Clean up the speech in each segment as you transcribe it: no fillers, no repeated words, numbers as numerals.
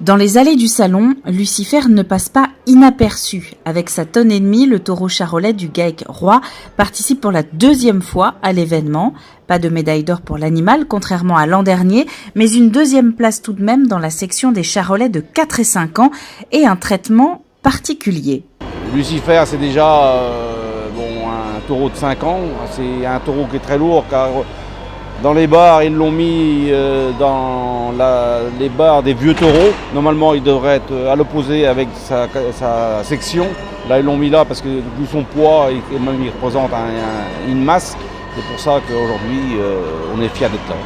Dans les allées du salon, Lucifer ne passe pas inaperçu. Avec sa tonne et demie, le taureau charolais du GAEC Roi participe pour la deuxième fois à l'événement. Pas de médaille d'or pour l'animal, contrairement à l'an dernier, mais une deuxième place tout de même dans la section des charolais de 4 et 5 ans et un traitement particulier. Lucifer, c'est déjà un taureau de 5 ans. C'est un taureau qui est très lourd car dans les bars, ils l'ont mis dans les bars des vieux taureaux. Normalement, il devrait être à l'opposé avec sa section. Là, ils l'ont mis là parce que vu son poids, il représente une masse. C'est pour ça qu'aujourd'hui, on est fiers d'être là.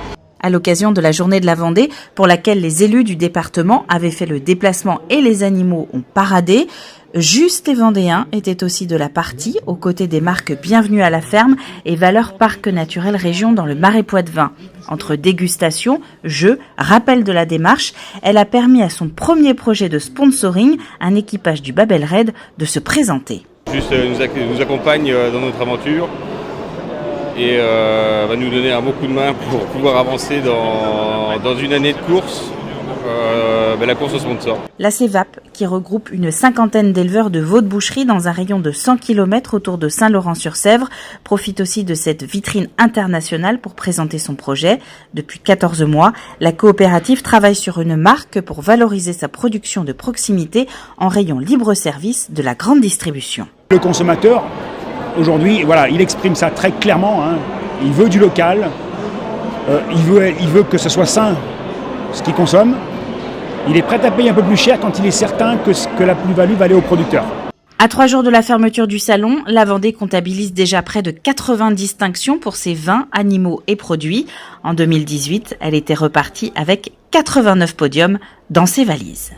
À l'occasion de la journée de la Vendée, pour laquelle les élus du département avaient fait le déplacement et les animaux ont paradé, Juste et Vendéens étaient aussi de la partie, aux côtés des marques Bienvenue à la ferme et Valeurs Parc Naturel Région dans le Marais Poitevin. Entre dégustation, jeux, rappel de la démarche, elle a permis à son premier projet de sponsoring, un équipage du Babel Raid, de se présenter. Juste nous accompagne dans notre aventure et va nous donner un bon coup de main pour pouvoir avancer dans une année de course. La course au sponsor. La CEVAP, qui regroupe une cinquantaine d'éleveurs de veaux de boucherie dans un rayon de 100 km autour de Saint-Laurent-sur-Sèvre, profite aussi de cette vitrine internationale pour présenter son projet. Depuis 14 mois, la coopérative travaille sur une marque pour valoriser sa production de proximité en rayon libre-service de la grande distribution. Le consommateur, aujourd'hui, il exprime ça très clairement. Il veut du local, il veut que ce soit sain ce qu'il consomme. Il est prêt à payer un peu plus cher quand il est certain que la plus-value va aller au producteur. À 3 jours de la fermeture du salon, la Vendée comptabilise déjà près de 80 distinctions pour ses vins, animaux et produits. En 2018, elle était repartie avec 89 podiums dans ses valises.